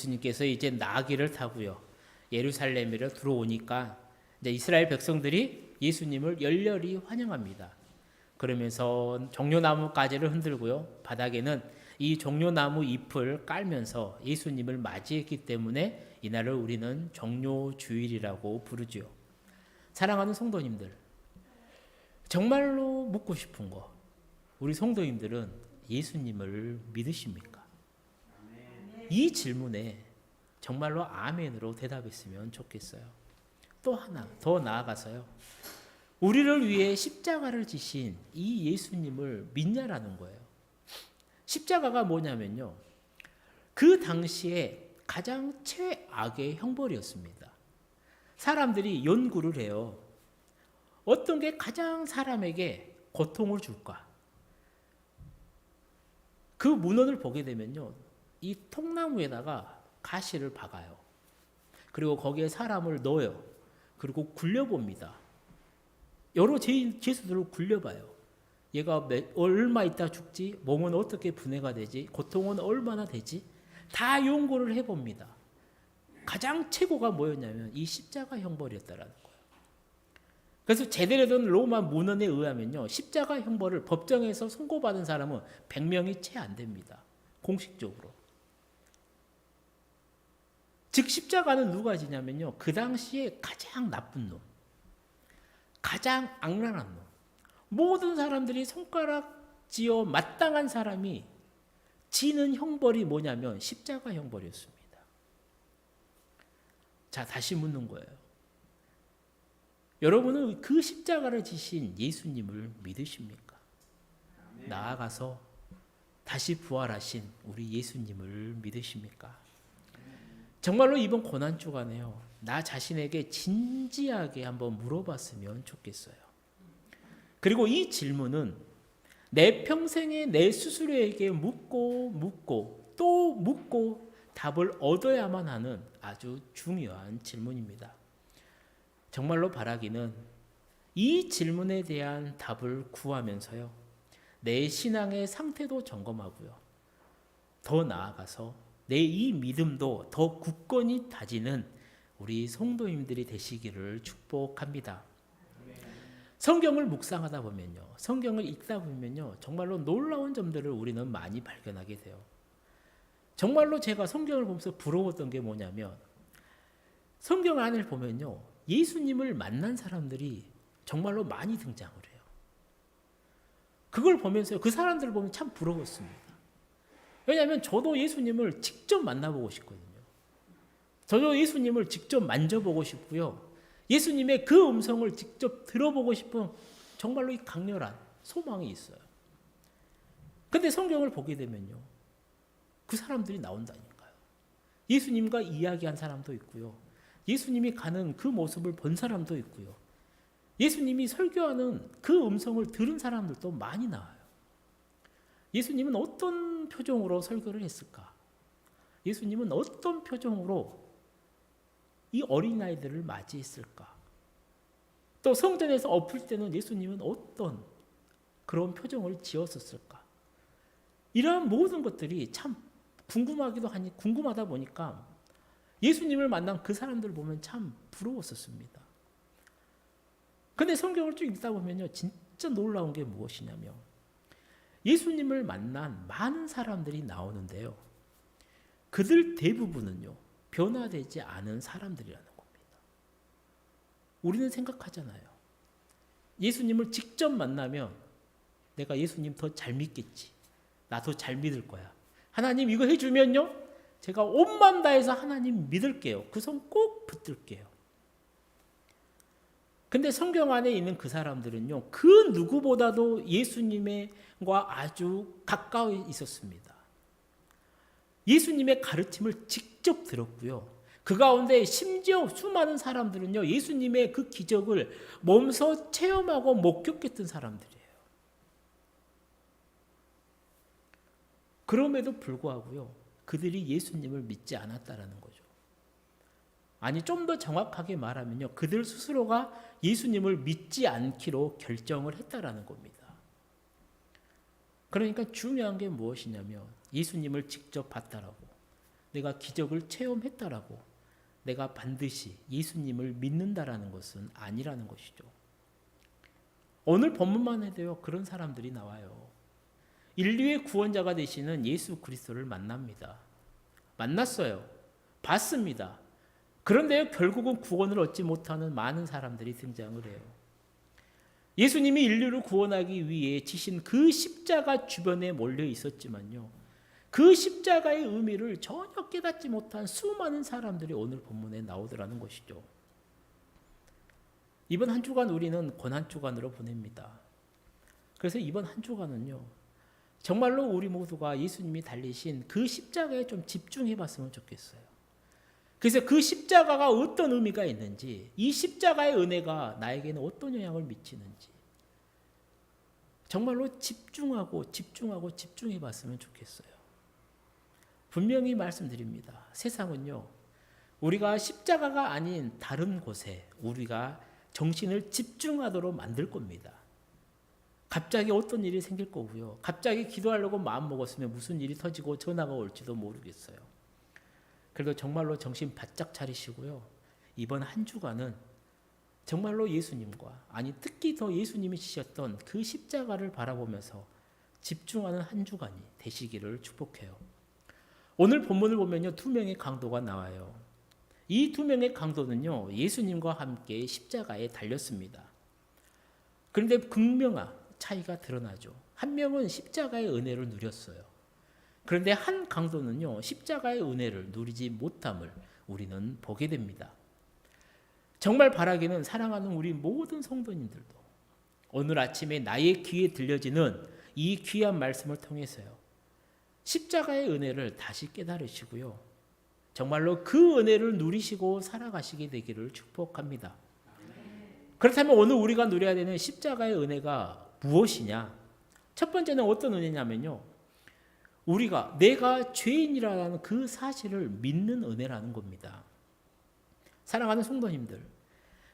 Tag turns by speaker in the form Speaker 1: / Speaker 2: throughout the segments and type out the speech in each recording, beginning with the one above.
Speaker 1: 예수님께서 이제 나귀를 타고요. 예루살렘으로 들어오니까 이제 이스라엘 백성들이 예수님을 열렬히 환영합니다. 그러면서 종려나무 가지를 흔들고요. 바닥에는 이 종려나무 잎을 깔면서 예수님을 맞이했기 때문에 이날을 우리는 종려주일이라고 부르지요. 사랑하는 성도님들, 정말로 묻고 싶은 거, 우리 성도님들은 예수님을 믿으십니까? 이 질문에 정말로 아멘으로 대답했으면 좋겠어요. 또 하나 더 나아가서요. 우리를 위해 십자가를 지신 이 예수님을 믿냐라는 거예요. 십자가가 뭐냐면요. 그 당시에 가장 최악의 형벌이었습니다. 사람들이 연구를 해요. 어떤 게 가장 사람에게 고통을 줄까? 그 문헌을 보게 되면요. 이 통나무에다가 가시를 박아요. 그리고 거기에 사람을 넣어요. 그리고 굴려봅니다. 여러 죄수들을 굴려봐요. 얘가 얼마 있다 죽지? 몸은 어떻게 분해가 되지? 고통은 얼마나 되지? 다 연구를 해봅니다. 가장 최고가 뭐였냐면 이 십자가 형벌이었다라는 거예요. 그래서 제대로 된 로마 문헌에 의하면요. 십자가 형벌을 법정에서 선고받은 사람은 100명이 채 안 됩니다. 공식적으로. 즉 십자가는 누가 지냐면요. 그 당시에 가장 나쁜 놈, 가장 악랄한 놈, 모든 사람들이 손가락 쥐어 마땅한 사람이 지는 형벌이 뭐냐면 십자가 형벌이었습니다. 자, 다시 묻는 거예요. 여러분은 그 십자가를 지신 예수님을 믿으십니까? 나아가서 다시 부활하신 우리 예수님을 믿으십니까? 정말로 이번 고난주간에요. 나 자신에게 진지하게 한번 물어봤으면 좋겠어요. 그리고 이 질문은 내 평생에 내 스스로에게 묻고 또 묻고 답을 얻어야만 하는 아주 중요한 질문입니다. 정말로 바라기는 이 질문에 대한 답을 구하면서요. 내 신앙의 상태도 점검하고요. 더 나아가서 내 이 믿음도 더 굳건히 다지는 우리 성도님들이 되시기를 축복합니다. 성경을 묵상하다 보면요. 성경을 읽다 보면요. 정말로 놀라운 점들을 우리는 많이 발견하게 돼요. 정말로 제가 성경을 보면서 부러웠던 게 뭐냐면 성경 안을 보면요. 예수님을 만난 사람들이 정말로 많이 등장을 해요. 그걸 보면서 그 사람들을 보면 참 부러웠습니다. 왜냐하면 저도 예수님을 직접 만나보고 싶거든요. 저도 예수님을 직접 만져보고 싶고요. 예수님의 그 음성을 직접 들어보고 싶은 정말로 이 강렬한 소망이 있어요. 근데 성경을 보게 되면요. 그 사람들이 나온다니까요. 예수님과 이야기한 사람도 있고요. 예수님이 가는 그 모습을 본 사람도 있고요. 예수님이 설교하는 그 음성을 들은 사람들도 많이 나와요. 예수님은 어떤 표정으로 설교를 했을까? 예수님은 어떤 표정으로 이 어린아이들을 맞이했을까? 또 성전에서 엎을 때는 예수님은 어떤 그런 표정을 지었었을까? 이러한 모든 것들이 참 궁금하다 보니까 예수님을 만난 그 사람들을 보면 참 부러웠었습니다. 근데 성경을 쭉 읽다 보면요. 진짜 놀라운 게 무엇이냐면 예수님을 만난 많은 사람들이 나오는데요. 그들 대부분은요. 변화되지 않은 사람들이라는 겁니다. 우리는 생각하잖아요. 예수님을 직접 만나면 내가 예수님 더 잘 믿겠지. 나 더 잘 믿을 거야. 하나님 이거 해주면요. 제가 온 마음 다해서 하나님 믿을게요. 그 손 꼭 붙들게요. 근데 성경 안에 있는 그 사람들은요. 그 누구보다도 예수님과 아주 가까이 있었습니다. 예수님의 가르침을 직접 들었고요. 그 가운데 심지어 수많은 사람들은요. 예수님의 그 기적을 몸소 체험하고 목격했던 사람들이에요. 그럼에도 불구하고요. 그들이 예수님을 믿지 않았다라는 거죠. 아니 좀 더 정확하게 말하면요. 그들 스스로가 예수님을 믿지 않기로 결정을 했다라는 겁니다. 그러니까 중요한 게 무엇이냐면 예수님을 직접 봤다라고 내가 기적을 체험했다라고 내가 반드시 예수님을 믿는다라는 것은 아니라는 것이죠. 오늘 본문만 해도요, 그런 사람들이 나와요. 인류의 구원자가 되시는 예수 그리스도를 만납니다. 만났어요. 봤습니다. 그런데 결국은 구원을 얻지 못하는 많은 사람들이 등장을 해요. 예수님이 인류를 구원하기 위해 지신 그 십자가 주변에 몰려 있었지만요, 그 십자가의 의미를 전혀 깨닫지 못한 수많은 사람들이 오늘 본문에 나오더라는 것이죠. 이번 한 주간 우리는 고난주간으로 보냅니다. 그래서 이번 한 주간은요, 정말로 우리 모두가 예수님이 달리신 그 십자가에 좀 집중해 봤으면 좋겠어요. 그래서 그 십자가가 어떤 의미가 있는지, 이 십자가의 은혜가 나에게는 어떤 영향을 미치는지 정말로 집중해 봤으면 좋겠어요. 분명히 말씀드립니다. 세상은요, 우리가 십자가가 아닌 다른 곳에 우리가 정신을 집중하도록 만들 겁니다. 갑자기 어떤 일이 생길 거고요. 갑자기 기도하려고 마음 먹었으면 무슨 일이 터지고 전화가 올지도 모르겠어요. 그래도 정말로 정신 바짝 차리시고요. 이번 한 주간은 정말로 예수님과, 아니 특히 더 예수님이 지셨던 그 십자가를 바라보면서 집중하는 한 주간이 되시기를 축복해요. 오늘 본문을 보면요, 두 명의 강도가 나와요. 이 두 명의 강도는요, 예수님과 함께 십자가에 달렸습니다. 그런데 극명한 차이가 드러나죠. 한 명은 십자가의 은혜를 누렸어요. 그런데 한 강도는요, 십자가의 은혜를 누리지 못함을 우리는 보게 됩니다. 정말 바라기는 사랑하는 우리 모든 성도님들도 오늘 아침에 나의 귀에 들려지는 이 귀한 말씀을 통해서요, 십자가의 은혜를 다시 깨달으시고요, 정말로 그 은혜를 누리시고 살아가시게 되기를 축복합니다. 그렇다면 오늘 우리가 누려야 되는 십자가의 은혜가 무엇이냐? 첫 번째는 어떤 은혜냐면요, 우리가 내가 죄인이라는 그 사실을 믿는 은혜라는 겁니다. 사랑하는 성도님들,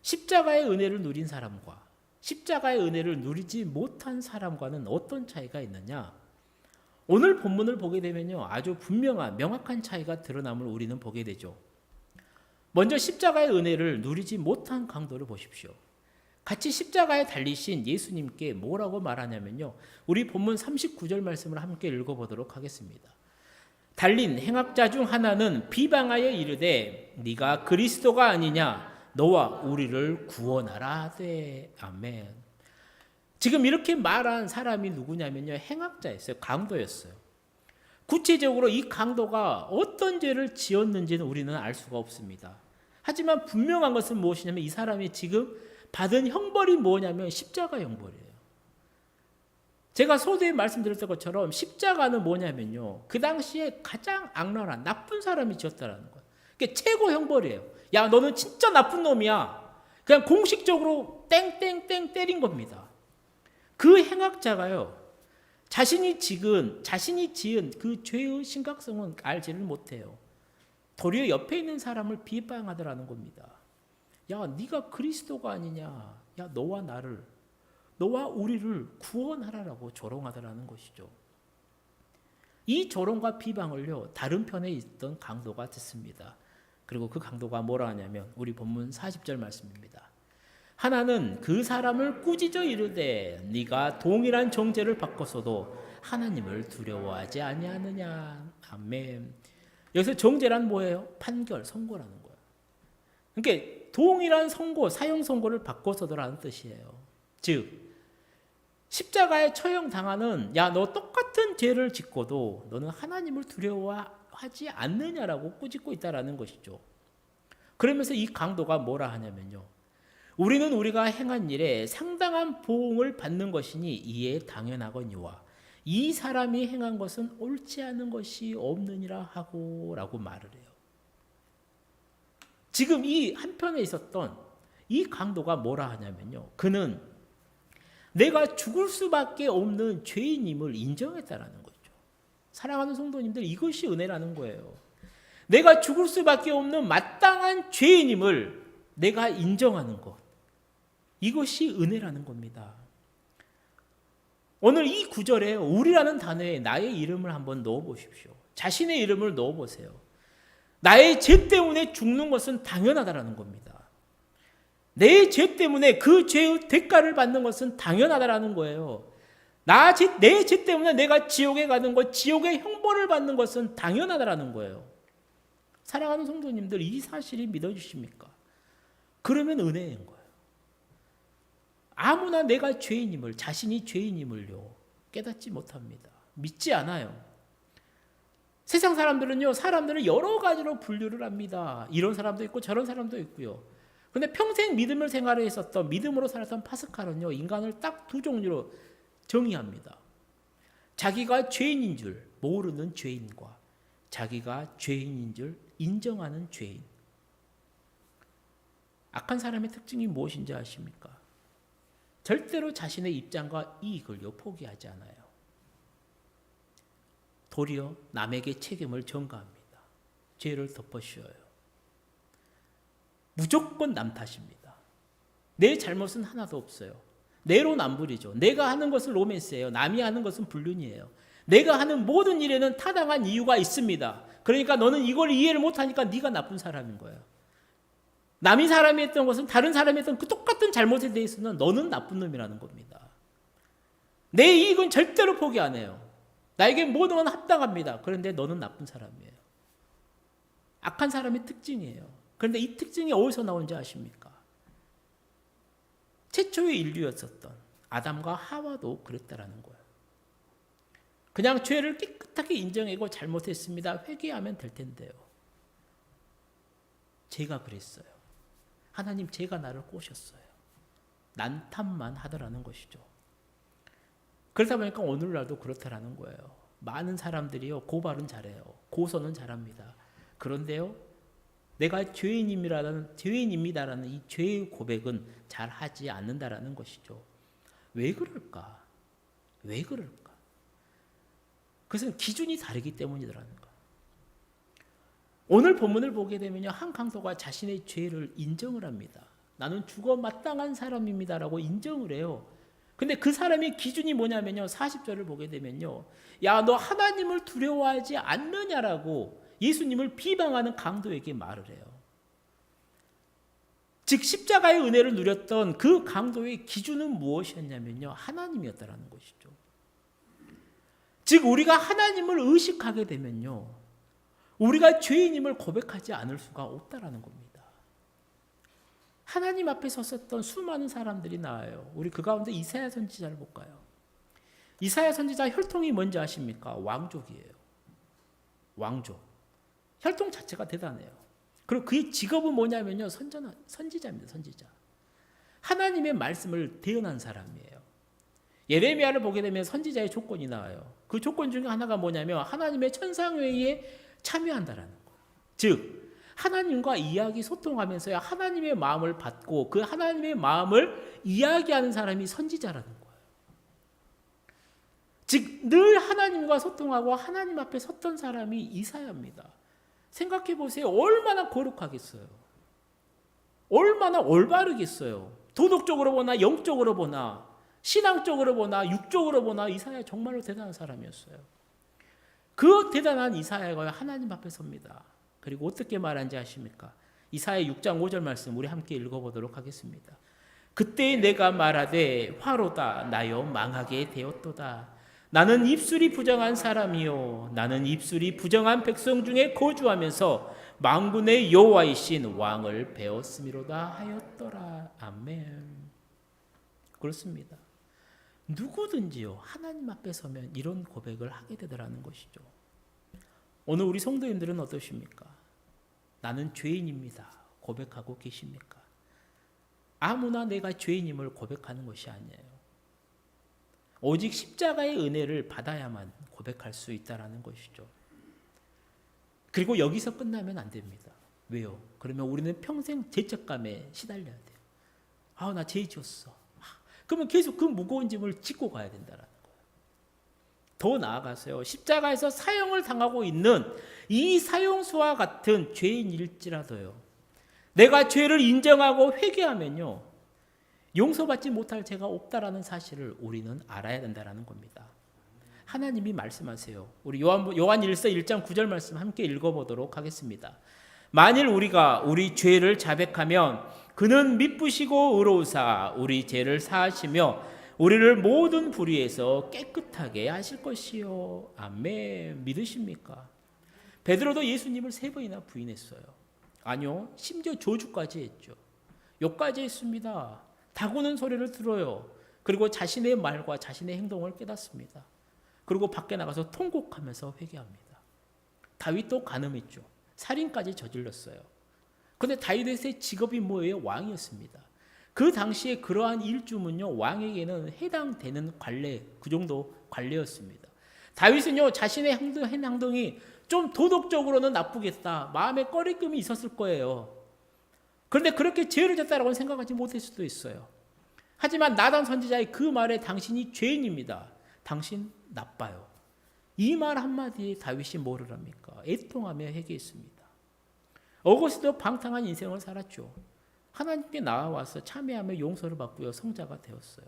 Speaker 1: 십자가의 은혜를 누린 사람과 십자가의 은혜를 누리지 못한 사람과는 어떤 차이가 있느냐? 오늘 본문을 보게 되면요, 아주 분명한 명확한 차이가 드러남을 우리는 보게 되죠. 먼저 십자가의 은혜를 누리지 못한 강도를 보십시오. 같이 십자가에 달리신 예수님께 뭐라고 말하냐면요, 우리 본문 39절 말씀을 함께 읽어보도록 하겠습니다. 달린 행악자 중 하나는 비방하여 이르되 네가 그리스도가 아니냐, 너와 우리를 구원하라 하되. 아멘. 지금 이렇게 말한 사람이 누구냐면요, 행악자였어요. 강도였어요. 구체적으로 이 강도가 어떤 죄를 지었는지는 우리는 알 수가 없습니다. 하지만 분명한 것은 무엇이냐면 이 사람이 지금 받은 형벌이 뭐냐면 십자가 형벌이에요. 제가 서두에 말씀드렸던 것처럼 십자가는 뭐냐면요, 그 당시에 가장 악랄한 나쁜 사람이 지었다라는 거예요. 그게 최고 형벌이에요. 야, 너는 진짜 나쁜 놈이야. 그냥 공식적으로 땡땡땡 때린 겁니다. 그 행악자가요, 자신이 지은 그 죄의 심각성은 알지를 못해요. 도리어 옆에 있는 사람을 비방하더라는 겁니다. 야, 네가 그리스도가 아니냐. 야, 너와 우리를 구원하라라고 조롱하더라는 것이죠. 이 조롱과 비방을요, 다른 편에 있던 강도가 듣습니다. 그리고 그 강도가 뭐라 하냐면 우리 본문 40절 말씀입니다. 하나는 그 사람을 꾸짖어 이르되 네가 동일한 정죄를 받고서도 하나님을 두려워하지 아니하느냐. 아멘. 여기서 정죄란 뭐예요? 판결, 선고라는 거예요. 그러니까 동일한 선고, 사형 선고를 받고서도라는 뜻이에요. 즉 십자가에 처형당하는, 야, 너 똑같은 죄를 짓고도 너는 하나님을 두려워하지 않느냐라고 꾸짖고 있다라는 것이죠. 그러면서 이 강도가 뭐라 하냐면요, 우리는 우리가 행한 일에 상당한 보응을 받는 것이니 이에 당연하거니와 이 사람이 행한 것은 옳지 않은 것이 없느니라 하고 라고 말을 해요. 지금 이 한편에 있었던 이 강도가 뭐라 하냐면요, 그는 내가 죽을 수밖에 없는 죄인임을 인정했다라는 거죠. 사랑하는 성도님들, 이것이 은혜라는 거예요. 내가 죽을 수밖에 없는 마땅한 죄인임을 내가 인정하는 것, 이것이 은혜라는 겁니다. 오늘 이 구절에 우리라는 단어에 나의 이름을 한번 넣어보십시오. 자신의 이름을 넣어보세요. 나의 죄 때문에 죽는 것은 당연하다라는 겁니다. 내 죄 때문에 그 죄의 대가를 받는 것은 당연하다라는 거예요. 내 죄 때문에 내가 지옥에 가는 것, 지옥의 형벌을 받는 것은 당연하다라는 거예요. 사랑하는 성도님들, 이 사실이 믿어주십니까? 그러면 은혜인 거예요. 아무나 내가 죄인임을, 자신이 죄인임을요, 깨닫지 못합니다. 믿지 않아요. 세상 사람들은요, 사람들을 여러 가지로 분류를 합니다. 이런 사람도 있고 저런 사람도 있고요. 그런데 평생 믿음을 생활했었던, 믿음으로 살았던 파스칼은요, 인간을 딱 두 종류로 정의합니다. 자기가 죄인인 줄 모르는 죄인과 자기가 죄인인 줄 인정하는 죄인. 악한 사람의 특징이 무엇인지 아십니까? 절대로 자신의 입장과 이익을요, 포기하지 않아요. 도리어 남에게 책임을 전가합니다. 죄를 덮어씌워요. 무조건 남 탓입니다. 내 잘못은 하나도 없어요. 내로남불이죠. 내가 하는 것은 로맨스예요. 남이 하는 것은 불륜이에요. 내가 하는 모든 일에는 타당한 이유가 있습니다. 그러니까 너는 이걸 이해를 못하니까 네가 나쁜 사람인 거예요. 남이 사람이 했던 것은 다른 사람이 했던 그 똑같은 잘못에 대해서는 너는 나쁜 놈이라는 겁니다. 내 이익은 절대로 포기 안 해요. 나에게 모든 건 합당합니다. 그런데 너는 나쁜 사람이에요. 악한 사람의 특징이에요. 그런데 이 특징이 어디서 나온지 아십니까? 최초의 인류였었던 아담과 하와도 그랬다라는 거예요. 그냥 죄를 깨끗하게 인정하고 잘못했습니다. 회개하면 될 텐데요. 제가 그랬어요. 하나님, 제가 나를 꼬셨어요. 난탐만 하더라는 것이죠. 그러다 보니까 오늘날도 그렇다라는 거예요. 많은 사람들이요, 고발은 잘해요. 고소는 잘합니다. 그런데요, 내가 죄인입니다라는 이 죄의 고백은 잘 하지 않는다라는 것이죠. 왜 그럴까? 왜 그럴까? 그것은 기준이 다르기 때문이라는 거. 오늘 본문을 보게 되면요, 한 강도가 자신의 죄를 인정을 합니다. 나는 죽어 마땅한 사람입니다라고 인정을 해요. 근데 그 사람의 기준이 뭐냐면요, 40절을 보게 되면요, 야, 너 하나님을 두려워하지 않느냐라고 예수님을 비방하는 강도에게 말을 해요. 즉 십자가의 은혜를 누렸던 그 강도의 기준은 무엇이었냐면요, 하나님이었다라는 것이죠. 즉 우리가 하나님을 의식하게 되면요, 우리가 죄인임을 고백하지 않을 수가 없다라는 겁니다. 하나님 앞에 섰었던 수많은 사람들이 나와요. 우리 그 가운데 이사야 선지자를 볼까요? 이사야 선지자 혈통이 뭔지 아십니까? 왕족이에요. 왕족. 혈통 자체가 대단해요. 그리고 그의 직업은 뭐냐면요, 선지자입니다. 선지자. 하나님의 말씀을 대언한 사람이에요. 예레미야를 보게 되면 선지자의 조건이 나와요. 그 조건 중에 하나가 뭐냐면 하나님의 천상회의에 참여한다라는 거예요. 즉 하나님과 이야기 소통하면서 하나님의 마음을 받고 그 하나님의 마음을 이야기하는 사람이 선지자라는 거예요. 즉 늘 하나님과 소통하고 하나님 앞에 섰던 사람이 이사야입니다. 생각해 보세요. 얼마나 거룩하겠어요. 얼마나 올바르겠어요. 도덕적으로 보나 영적으로 보나 신앙적으로 보나 육적으로 보나 이사야 정말로 대단한 사람이었어요. 그 대단한 이사야가 하나님 앞에 섭니다. 그리고 어떻게 말한지 아십니까? 이사야 6장 5절 말씀 우리 함께 읽어보도록 하겠습니다. 그때 내가 말하되 화로다 나여 망하게 되었도다. 나는 입술이 부정한 사람이요 나는 입술이 부정한 백성 중에 거주하면서 만군의 여호와이신 왕을 배웠음이로다 하였더라. 아멘. 그렇습니다. 누구든지요 하나님 앞에 서면 이런 고백을 하게 되더라는 것이죠. 오늘 우리 성도님들은 어떠십니까? 나는 죄인입니다 고백하고 계십니까? 아무나 내가 죄인임을 고백하는 것이 아니에요. 오직 십자가의 은혜를 받아야만 고백할 수 있다는 것이죠. 그리고 여기서 끝나면 안 됩니다. 왜요? 그러면 우리는 평생 죄책감에 시달려야 돼요. 아, 나 죄 지었어. 그러면 계속 그 무거운 짐을 짚고 가야 된다는 거예요. 더 나아가서요, 십자가에서 사형을 당하고 있는 이 사형수와 같은 죄인일지라도요, 내가 죄를 인정하고 회개하면요, 용서받지 못할 죄가 없다라는 사실을 우리는 알아야 된다는 겁니다. 하나님이 말씀하세요. 우리 요한 1서 1장 9절 말씀 함께 읽어보도록 하겠습니다. 만일 우리가 우리 죄를 자백하면 그는 미쁘시고 의로우사 우리 죄를 사하시며 우리를 모든 불의에서 깨끗하게 하실 것이요. 아멘. 믿으십니까? 베드로도 예수님을 3번이나 부인했어요. 아니요. 심지어 저주까지 했죠. 욕까지 했습니다. 다구는 소리를 들어요. 그리고 자신의 말과 자신의 행동을 깨닫습니다. 그리고 밖에 나가서 통곡하면서 회개합니다. 다윗도 간음했죠. 살인까지 저질렀어요. 그런데 다윗의 직업이 뭐예요? 왕이었습니다. 그 당시에 그러한 일주문요, 왕에게는 해당되는 관례, 그 정도 관례였습니다. 다윗은요, 자신의 행동이 좀 도덕적으로는 나쁘겠다, 마음에 꺼리낌이 있었을 거예요. 그런데 그렇게 죄를 졌다라고 생각하지 못할 수도 있어요. 하지만 나단 선지자의 그 말에 당신이 죄인입니다. 당신 나빠요. 이 말 한마디에 다윗이 뭐를 합니까? 애통하며 회개했습니다. 어거스도 방탕한 인생을 살았죠. 하나님께 나와서 참회하며 용서를 받고요, 성자가 되었어요.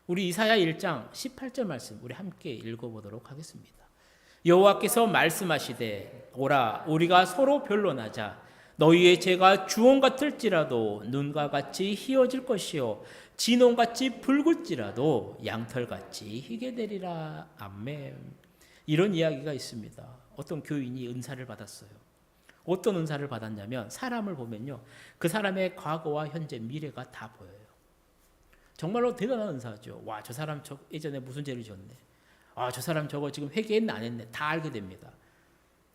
Speaker 1: 우리 이사야 1장 18절 말씀 우리 함께 읽어보도록 하겠습니다. 여호와께서 말씀하시되 오라 우리가 서로 변론하자. 너희의 죄가 주홍 같을지라도 눈과 같이 희어질 것이요 진홍같이 붉을지라도 양털같이 희게 되리라. 아멘. 이런 이야기가 있습니다. 어떤 교인이 은사를 받았어요. 어떤 은사를 받았냐면 사람을 보면요, 그 사람의 과거와 현재, 미래가 다 보여요. 정말로 대단한 은사죠. 와, 저 사람 저 예전에 무슨 죄를 지었네. 아, 저 사람 저거 지금 회개했나 안 했네. 다 알게 됩니다.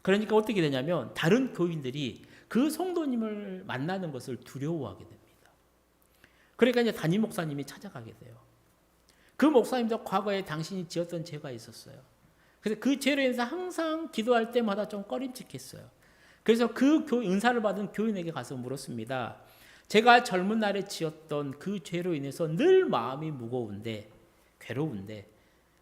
Speaker 1: 그러니까 어떻게 되냐면 다른 교인들이 그 성도님을 만나는 것을 두려워하게 됩니다. 그러니까 이제 담임 목사님이 찾아가게 돼요. 그 목사님도 과거에 당신이 지었던 죄가 있었어요. 그래서 그 죄로 인해서 항상 기도할 때마다 좀 꺼림칙했어요. 그래서 그 은사를 받은 교인에게 가서 물었습니다. 제가 젊은 날에 지었던 그 죄로 인해서 늘 마음이 무거운데, 괴로운데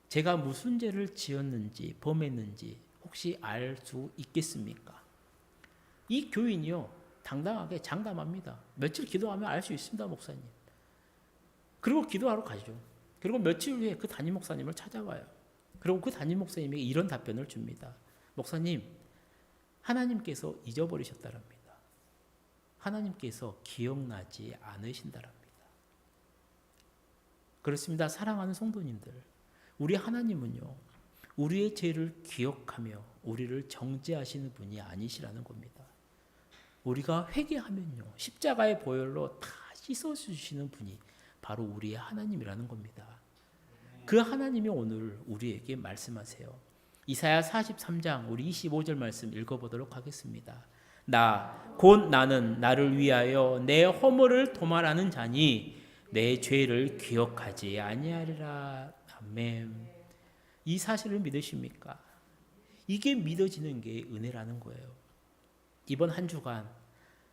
Speaker 1: 제가 무슨 죄를 지었는지, 범했는지 혹시 알 수 있겠습니까? 이 교인이요, 당당하게 장담합니다. 며칠 기도하면 알 수 있습니다, 목사님. 그리고 기도하러 가죠. 그리고 며칠 후에 그 담임 목사님을 찾아와요. 그리고 그 담임 목사님에게 이런 답변을 줍니다. 목사님, 하나님께서 잊어버리셨다랍니다. 하나님께서 기억나지 않으신다랍니다. 그렇습니다. 사랑하는 성도님들, 우리 하나님은요, 우리의 죄를 기억하며 우리를 정죄하시는 분이 아니시라는 겁니다. 우리가 회개하면요, 십자가의 보혈로 다 씻어주시는 분이 바로 우리의 하나님이라는 겁니다. 그 하나님이 오늘 우리에게 말씀하세요. 이사야 43장 우리 25절 말씀 읽어보도록 하겠습니다. 곧 나는 나를 위하여 내 허물을 도말하는 자니 내 죄를 기억하지 아니하리라. 아멘. 이 사실을 믿으십니까? 이게 믿어지는 게 은혜라는 거예요. 이번 한 주간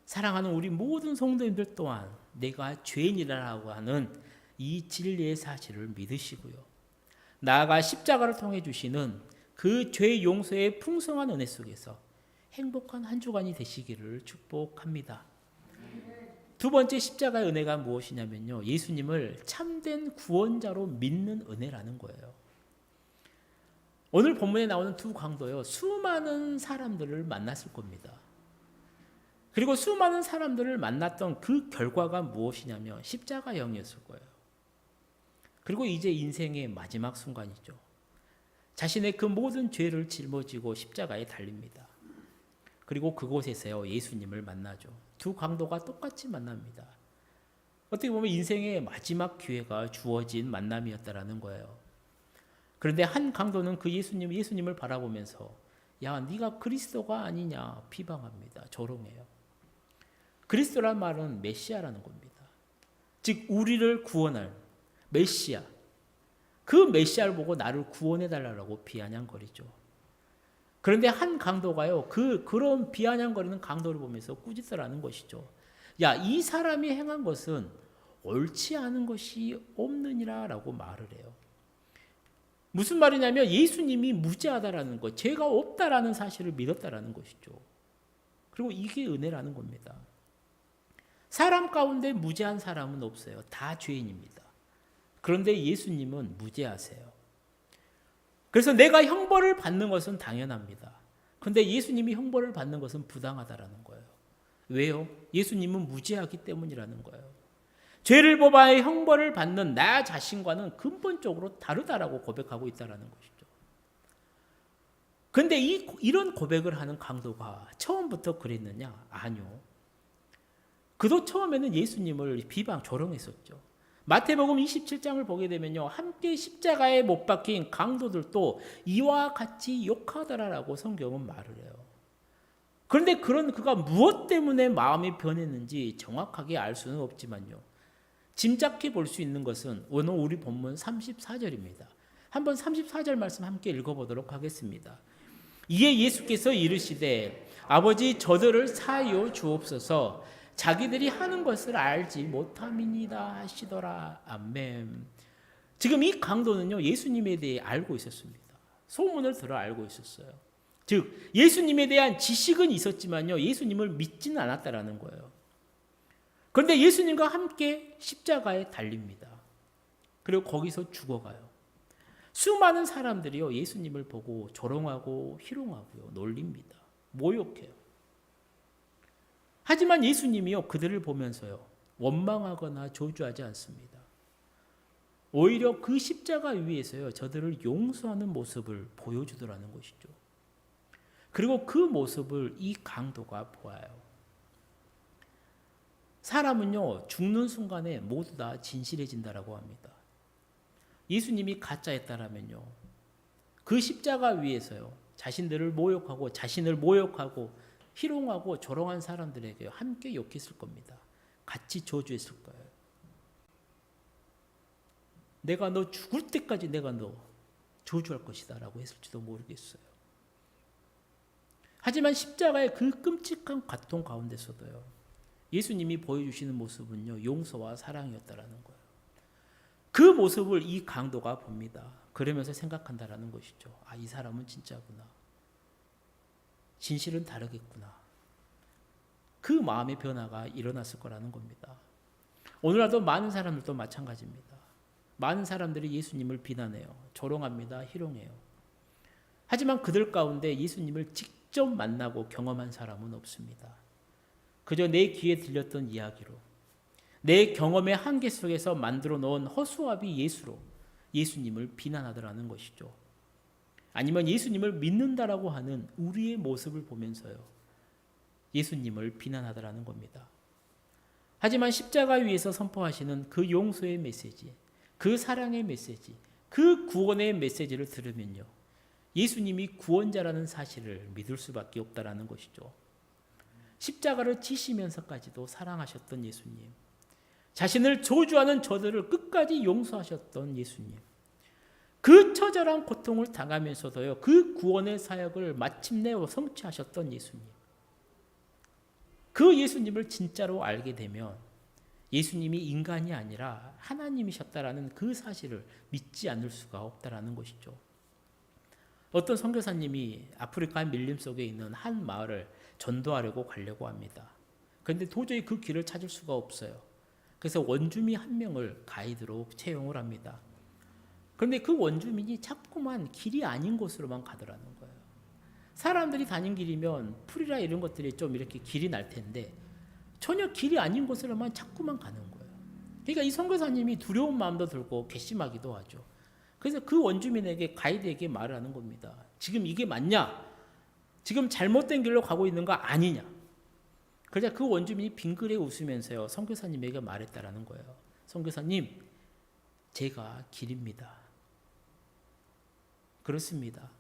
Speaker 1: 사랑하는 우리 모든 성도님들 또한 내가 죄인이라고 하는 이 진리의 사실을 믿으시고요, 나아가 십자가를 통해 주시는 그 죄 용서의 풍성한 은혜 속에서 행복한 한 주간이 되시기를 축복합니다. 두 번째 십자가의 은혜가 무엇이냐면요, 예수님을 참된 구원자로 믿는 은혜라는 거예요. 오늘 본문에 나오는 두 강도요, 수많은 사람들을 만났을 겁니다. 그리고 수많은 사람들을 만났던 그 결과가 무엇이냐면 십자가형이었을 거예요. 그리고 이제 인생의 마지막 순간이죠. 자신의 그 모든 죄를 짊어지고 십자가에 달립니다. 그리고 그곳에서요, 예수님을 만나죠. 두 강도가 똑같이 만납니다. 어떻게 보면 인생의 마지막 기회가 주어진 만남이었다라는 거예요. 그런데 한 강도는 그 예수님을 바라보면서 야, 네가 그리스도가 아니냐 비방합니다. 조롱해요. 그리스도란 말은 메시아라는 겁니다. 즉 우리를 구원할 메시아, 그 메시아를 보고 나를 구원해달라고 비아냥거리죠. 그런데 한 강도가요, 그런 비아냥거리는 강도를 보면서 꾸짖으라는 것이죠. 야, 이 사람이 행한 것은 옳지 않은 것이 없느니라 라고 말을 해요. 무슨 말이냐면 예수님이 무죄하다라는 것, 죄가 없다라는 사실을 믿었다라는 것이죠. 그리고 이게 은혜라는 겁니다. 사람 가운데 무죄한 사람은 없어요. 다 죄인입니다. 그런데 예수님은 무죄하세요. 그래서 내가 형벌을 받는 것은 당연합니다. 그런데 예수님이 형벌을 받는 것은 부당하다라는 거예요. 왜요? 예수님은 무죄하기 때문이라는 거예요. 죄를 범하여 형벌을 받는 나 자신과는 근본적으로 다르다라고 고백하고 있다는 것이죠. 그런데 이런 고백을 하는 강도가 처음부터 그랬느냐? 아니요. 그도 처음에는 예수님을 조롱했었죠. 마태복음 27장을 보게 되면요, 함께 십자가에 못 박힌 강도들도 이와 같이 욕하더라라고 성경은 말을 해요. 그런데 그가 무엇 때문에 마음이 변했는지 정확하게 알 수는 없지만요, 짐작해 볼 수 있는 것은 오늘 우리 본문 34절입니다. 한번 34절 말씀 함께 읽어보도록 하겠습니다. 이에 예수께서 이르시되 아버지 저들을 사하여 주옵소서 자기들이 하는 것을 알지 못함이니이다 하시더라. 아멘. 지금 이 강도는요, 예수님에 대해 알고 있었습니다. 소문을 들어 알고 있었어요. 즉 예수님에 대한 지식은 있었지만요, 예수님을 믿지는 않았다라는 거예요. 그런데 예수님과 함께 십자가에 달립니다. 그리고 거기서 죽어가요. 수많은 사람들이요, 예수님을 보고 조롱하고 희롱하고요, 놀립니다. 모욕해요. 하지만 예수님이요, 그들을 보면서요, 원망하거나 저주하지 않습니다. 오히려 그 십자가 위에서요, 저들을 용서하는 모습을 보여주더라는 것이죠. 그리고 그 모습을 이 강도가 보아요. 사람은요, 죽는 순간에 모두 다 진실해진다라고 합니다. 예수님이 가짜였다라면요, 그 십자가 위에서요, 자신을 모욕하고 희롱하고 조롱한 사람들에게 함께 욕했을 겁니다. 같이 저주했을 거예요. 내가 너 죽을 때까지 내가 너 저주할 것이다 라고 했을지도 모르겠어요. 하지만 십자가의 그 끔찍한 고통 가운데서도요, 예수님이 보여주시는 모습은요, 용서와 사랑이었다라는 거예요. 그 모습을 이 강도가 봅니다. 그러면서 생각한다라는 것이죠. 아, 이 사람은 진짜구나. 진실은 다르겠구나. 그 마음의 변화가 일어났을 거라는 겁니다. 오늘날도 많은 사람들도 마찬가지입니다. 많은 사람들이 예수님을 비난해요. 조롱합니다. 희롱해요. 하지만 그들 가운데 예수님을 직접 만나고 경험한 사람은 없습니다. 그저 내 귀에 들렸던 이야기로, 내 경험의 한계 속에서 만들어 놓은 허수아비 예수로 예수님을 비난하더라는 것이죠. 아니면 예수님을 믿는다라고 하는 우리의 모습을 보면서요, 예수님을 비난하더라는 겁니다. 하지만 십자가 위에서 선포하시는 그 용서의 메시지, 그 사랑의 메시지, 그 구원의 메시지를 들으면요, 예수님이 구원자라는 사실을 믿을 수밖에 없다라는 것이죠. 십자가를 지시면서까지도 사랑하셨던 예수님, 자신을 저주하는 저들을 끝까지 용서하셨던 예수님, 그 처절한 고통을 당하면서도요, 그 구원의 사역을 마침내 성취하셨던 예수님, 그 예수님을 진짜로 알게 되면 예수님이 인간이 아니라 하나님이셨다라는 그 사실을 믿지 않을 수가 없다라는 것이죠. 어떤 선교사님이 아프리카 밀림 속에 있는 한 마을을 전도하려고 가려고 합니다. 그런데 도저히 그 길을 찾을 수가 없어요. 그래서 원주민 한 명을 가이드로 채용을 합니다. 그런데 그 원주민이 자꾸만 길이 아닌 곳으로만 가더라는 거예요. 사람들이 다닌 길이면 풀이라 이런 것들이 좀 이렇게 길이 날 텐데 전혀 길이 아닌 곳으로만 자꾸만 가는 거예요. 그러니까 이 선교사님이 두려운 마음도 들고 괘씸하기도 하죠. 그래서 그 원주민에게, 가이드에게 말을 하는 겁니다. 지금 이게 맞냐? 지금 잘못된 길로 가고 있는 거 아니냐? 그러자 그 원주민이 빙그레 웃으면서요, 선교사님에게 말했다라는 거예요. 선교사님, 제가 길입니다. 그렇습니다.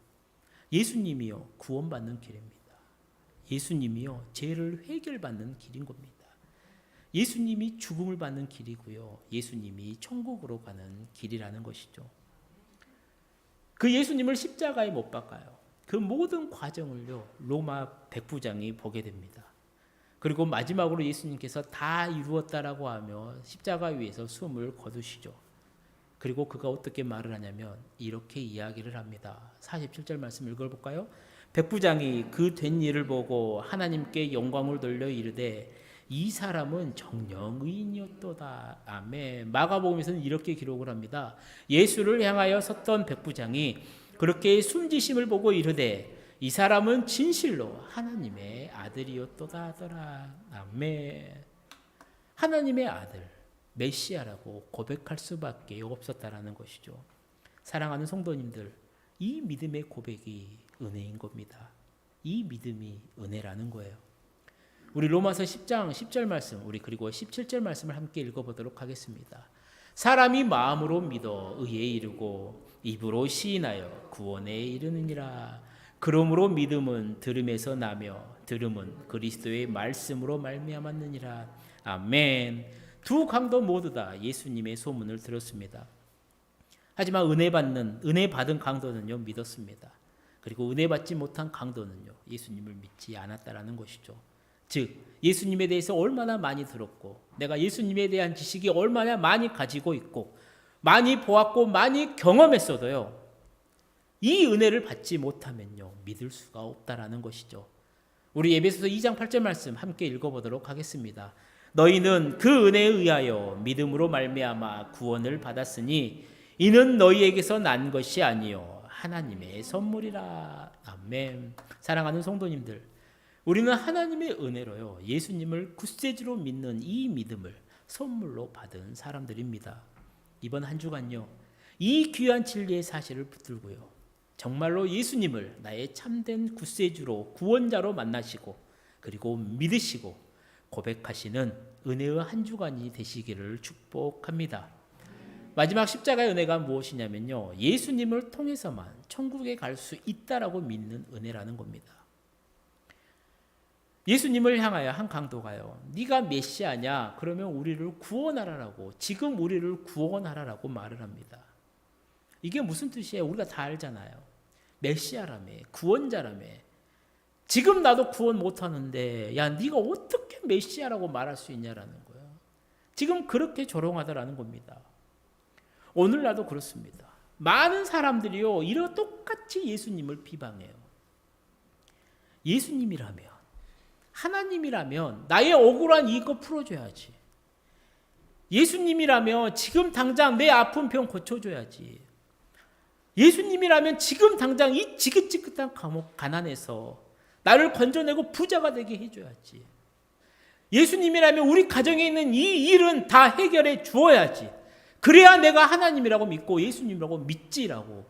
Speaker 1: 예수님이요, 구원받는 길입니다. 예수님이요, 죄를 해결받는 길인 겁니다. 예수님이 죽음을 받는 길이고요, 예수님이 천국으로 가는 길이라는 것이죠. 그 예수님을 십자가에 못 박아요. 그 모든 과정을요, 로마 백부장이 보게 됩니다. 그리고 마지막으로 예수님께서 다 이루었다라고 하며 십자가 위에서 숨을 거두시죠. 그리고 그가 어떻게 말을 하냐면 이렇게 이야기를 합니다. 47절 말씀 읽어볼까요? 백부장이 그 된 일을 보고 하나님께 영광을 돌려 이르되 이 사람은 정녕 의인이었도다. 아멘. 마가복음에서는 이렇게 기록을 합니다. 예수를 향하여 섰던 백부장이 그렇게 숨지심을 보고 이르되 이 사람은 진실로 하나님의 아들이었도다 하더라. 아멘. 하나님의 아들, 메시아라고 고백할 수밖에 없었다라는 것이죠. 사랑하는 성도님들, 이 믿음의 고백이 은혜인 겁니다. 이 믿음이 은혜라는 거예요. 우리 로마서 10장 10절 말씀, 우리 그리고 17절 말씀을 함께 읽어보도록 하겠습니다. 사람이 마음으로 믿어 의에 이르고 입으로 시인하여 구원에 이르느니라. 그러므로 믿음은 들음에서 나며 들음은 그리스도의 말씀으로 말미암았느니라. 아멘. 두 강도 모두 다 예수님의 소문을 들었습니다. 하지만 은혜 받은 강도는요 믿었습니다. 그리고 은혜 받지 못한 강도는요 예수님을 믿지 않았다라는 것이죠. 즉 예수님에 대해서 얼마나 많이 들었고 내가 예수님에 대한 지식이 얼마나 많이 가지고 있고 많이 보았고 많이 경험했어도요 이 은혜를 받지 못하면요 믿을 수가 없다라는 것이죠. 우리 에베소서 2장 8절 말씀 함께 읽어보도록 하겠습니다. 너희는 그 은혜에 의하여 믿음으로 말미암아 구원을 받았으니 이는 너희에게서 난 것이 아니요 하나님의 선물이라. 아멘. 사랑하는 성도님들, 우리는 하나님의 은혜로요 예수님을 굳세지로 믿는 이 믿음을 선물로 받은 사람들입니다. 이번 한 주간요 이 귀한 진리의 사실을 붙들고요 정말로 예수님을 나의 참된 굳세주로 구원자로 만나시고 그리고 믿으시고 고백하시는 은혜의 한 주간이 되시기를 축복합니다. 마지막 십자가의 은혜가 무엇이냐면요 예수님을 통해서만 천국에 갈 수 있다라고 믿는 은혜라는 겁니다. 예수님을 향하여 한 강도가요 네가 메시아냐 그러면 우리를 구원하라라고 지금 우리를 구원하라라고 말을 합니다. 이게 무슨 뜻이에요? 우리가 다 알잖아요. 메시아라며 구원자라며 지금 나도 구원 못하는데 야 네가 어떻게 메시아라고 말할 수 있냐라는 거예요. 지금 그렇게 조롱하더라는 겁니다. 오늘날도 그렇습니다. 많은 사람들이요 이런 똑같이 예수님을 비방해요. 예수님이라면 하나님이라면 나의 억울한 이거 풀어줘야지. 예수님이라면 지금 당장 내 아픈 병 고쳐줘야지. 예수님이라면 지금 당장 이 지긋지긋한 감옥 가난에서 나를 건져내고 부자가 되게 해줘야지. 예수님이라면 우리 가정에 있는 이 일은 다 해결해 주어야지. 그래야 내가 하나님이라고 믿고 예수님이라고 믿지라고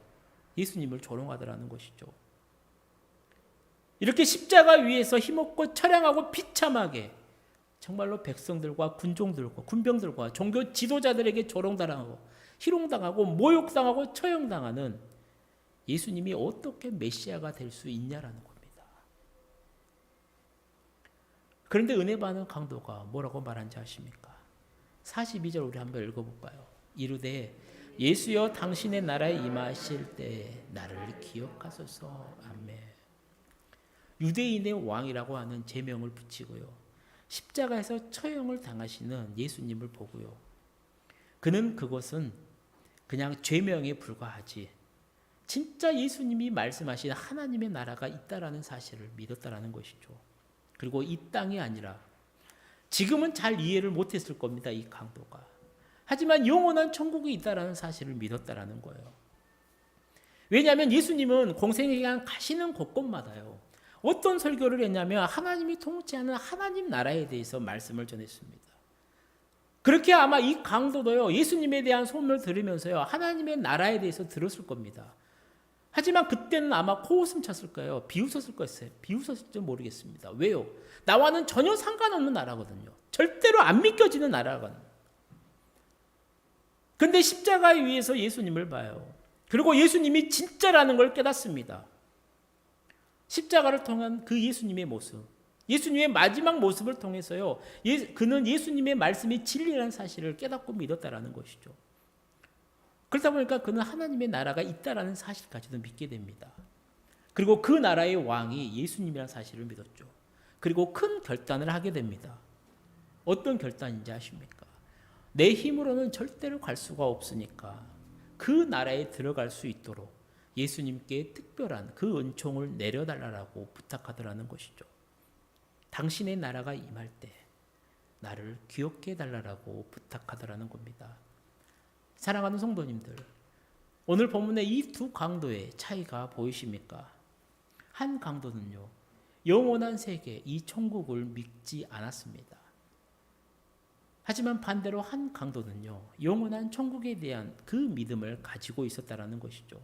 Speaker 1: 예수님을 조롱하더라는 것이죠. 이렇게 십자가 위에서 힘없고 처량하고 비참하게 정말로 백성들과 군종들과 군병들과 종교 지도자들에게 조롱당하고 희롱당하고 모욕당하고 처형당하는 예수님이 어떻게 메시아가 될 수 있냐라는 겁니다. 그런데 은혜 받는 강도가 뭐라고 말한지 아십니까? 42절 우리 한번 읽어볼까요? 이르되 예수여 당신의 나라에 임하실 때 나를 기억하소서. 아멘. 유대인의 왕이라고 하는 제명을 붙이고요. 십자가에서 처형을 당하시는 예수님을 보고요. 그는 그것은 그냥 죄명에 불과하지 진짜 예수님이 말씀하신 하나님의 나라가 있다라는 사실을 믿었다라는 것이죠. 그리고 이 땅이 아니라 지금은 잘 이해를 못했을 겁니다. 이 강도가. 하지만 영원한 천국이 있다라는 사실을 믿었다라는 거예요. 왜냐하면 예수님은 공생의 기간 가시는 곳곳마다요. 어떤 설교를 했냐면 하나님이 통치하는 하나님 나라에 대해서 말씀을 전했습니다. 그렇게 아마 이 강도도요. 예수님에 대한 소문을 들으면서요. 하나님의 나라에 대해서 들었을 겁니다. 하지만 그때는 아마 코웃음 쳤을 거예요. 비웃었을 거였어요. 비웃었을지 모르겠습니다. 왜요? 나와는 전혀 상관없는 나라거든요. 절대로 안 믿겨지는 나라거든요. 그런데 십자가 위에서 예수님을 봐요. 그리고 예수님이 진짜라는 걸 깨닫습니다. 십자가를 통한 그 예수님의 모습, 예수님의 마지막 모습을 통해서요. 그는 예수님의 말씀이 진리라는 사실을 깨닫고 믿었다라는 것이죠. 그러다 보니까 그는 하나님의 나라가 있다라는 사실까지도 믿게 됩니다. 그리고 그 나라의 왕이 예수님이라는 사실을 믿었죠. 그리고 큰 결단을 하게 됩니다. 어떤 결단인지 아십니까? 내 힘으로는 절대로 갈 수가 없으니까 그 나라에 들어갈 수 있도록 예수님께 특별한 그 은총을 내려달라고 부탁하더라는 것이죠. 당신의 나라가 임할 때 나를 기억해 달라고 부탁하더라는 겁니다. 사랑하는 성도님들, 오늘 본문의 이 두 강도의 차이가 보이십니까? 한 강도는요, 영원한 세계, 이 천국을 믿지 않았습니다. 하지만 반대로 한 강도는요, 영원한 천국에 대한 그 믿음을 가지고 있었다라는 것이죠.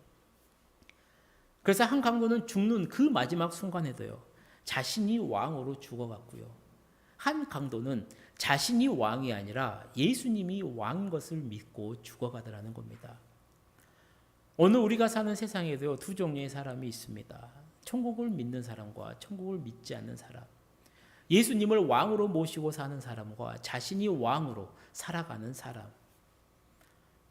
Speaker 1: 그래서 한 강도는 죽는 그 마지막 순간에도요, 자신이 왕으로 죽어갔고요. 한 강도는 자신이 왕이 아니라 예수님이 왕인 것을 믿고 죽어가더라는 겁니다. 오늘 우리가 사는 세상에도 두 종류의 사람이 있습니다. 천국을 믿는 사람과 천국을 믿지 않는 사람. 예수님을 왕으로 모시고 사는 사람과 자신이 왕으로 살아가는 사람.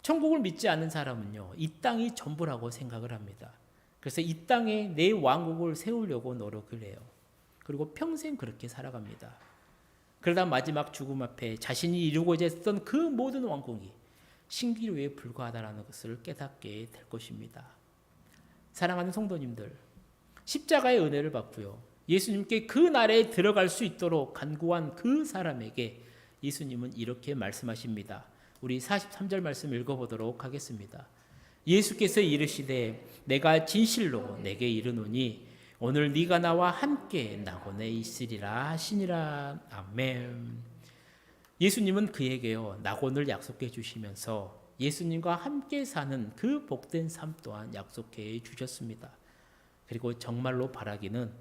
Speaker 1: 천국을 믿지 않는 사람은요, 이 땅이 전부라고 생각을 합니다. 그래서 이 땅에 내 왕국을 세우려고 노력을 해요. 그리고 평생 그렇게 살아갑니다. 그러다 마지막 죽음 앞에 자신이 이루고자 했던 그 모든 왕국이 신기루에 불과하다는 것을 깨닫게 될 것입니다. 사랑하는 성도님들, 십자가의 은혜를 받고요, 예수님께 그 나라에 들어갈 수 있도록 간구한 그 사람에게 예수님은 이렇게 말씀하십니다. 우리 43절 말씀 읽어보도록 하겠습니다. 예수께서 이르시되 내가 진실로 내게 이르노니 오늘 네가 나와 함께 낙원에 있으리라 하시니라. 아멘. 예수님은 그에게요, 낙원을 약속해 주시면서 예수님과 함께 사는 그 복된 삶 또한 약속해 주셨습니다. 그리고 정말로 바라기는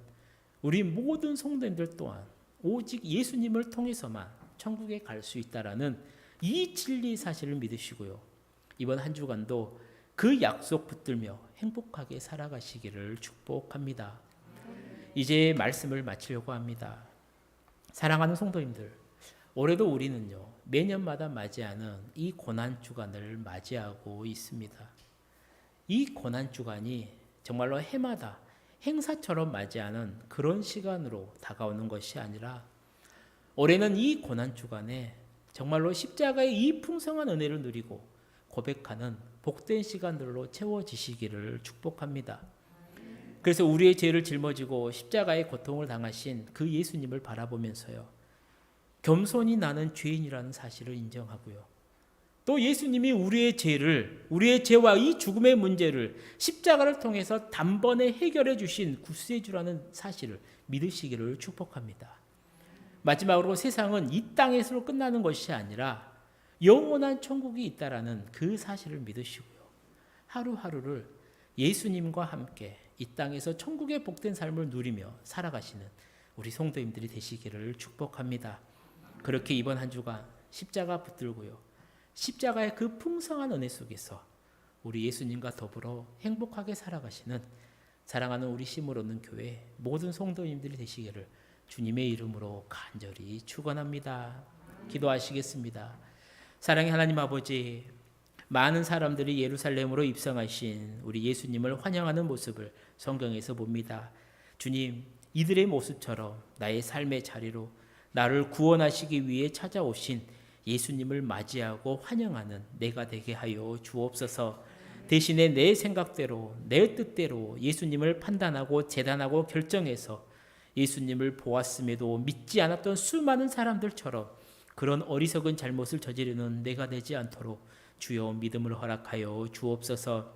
Speaker 1: 우리 모든 성도님들 또한 오직 예수님을 통해서만 천국에 갈 수 있다라는 이 진리 사실을 믿으시고요, 이번 한 주간도 그 약속 붙들며 행복하게 살아가시기를 축복합니다. 이제 말씀을 마치려고 합니다. 사랑하는 성도님들, 올해도 우리는요, 매년마다 맞이하는 이 고난주간을 맞이하고 있습니다. 이 고난주간이 정말로 해마다 행사처럼 맞이하는 그런 시간으로 다가오는 것이 아니라 올해는 이 고난주간에 정말로 십자가의 이 풍성한 은혜를 누리고 고백하는 복된 시간들로 채워지시기를 축복합니다. 그래서 우리의 죄를 짊어지고 십자가의 고통을 당하신 그 예수님을 바라보면서요, 겸손히 나는 죄인이라는 사실을 인정하고요, 또 예수님이 우리의 죄와 이 죽음의 문제를 십자가를 통해서 단번에 해결해 주신 구세주라는 사실을 믿으시기를 축복합니다. 마지막으로 세상은 이 땅에서 끝나는 것이 아니라 영원한 천국이 있다라는 그 사실을 믿으시고요, 하루하루를 예수님과 함께 이 땅에서 천국의 복된 삶을 누리며 살아가시는 우리 성도님들이 되시기를 축복합니다. 그렇게 이번 한 주간 십자가 붙들고요, 십자가의 그 풍성한 은혜 속에서 우리 예수님과 더불어 행복하게 살아가시는 사랑하는 우리 심을 얻는 교회 모든 성도님들이 되시기를 주님의 이름으로 간절히 축원합니다. 기도하시겠습니다. 사랑의 하나님 아버지, 많은 사람들이 예루살렘으로 입성하신 우리 예수님을 환영하는 모습을 성경에서 봅니다. 주님, 이들의 모습처럼 나의 삶의 자리로 나를 구원하시기 위해 찾아오신 예수님을 맞이하고 환영하는 내가 되게 하여 주옵소서. 대신에 내 생각대로 내 뜻대로 예수님을 판단하고 재단하고 결정해서 예수님을 보았음에도 믿지 않았던 수많은 사람들처럼 그런 어리석은 잘못을 저지르는 내가 되지 않도록 주여 믿음을 허락하여 주옵소서.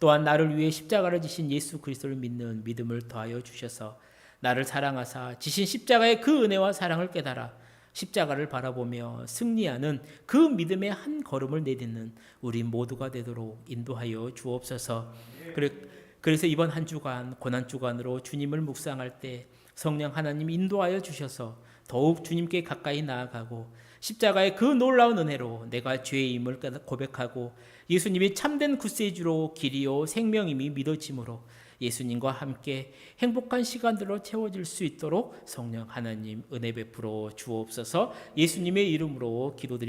Speaker 1: 또한 나를 위해 십자가를 지신 예수 그리스도를 믿는 믿음을 더하여 주셔서 나를 사랑하사 지신 십자가의 그 은혜와 사랑을 깨달아 십자가를 바라보며 승리하는 그 믿음의 한 걸음을 내딛는 우리 모두가 되도록 인도하여 주옵소서. 그래서 이번 한 주간 고난주간으로 주님을 묵상할 때 성령 하나님 인도하여 주셔서 더욱 주님께 가까이 나아가고 십자가의 그 놀라운 은혜로 내가 죄임을 고백하고 예수님이 참된 구세주로 길이요 생명임이 믿어짐으로 예수님과 함께 행복한 시간들로 채워질 수 있도록 성령 하나님 은혜 베풀어 주옵소서. 예수님의 이름으로 기도드립니다.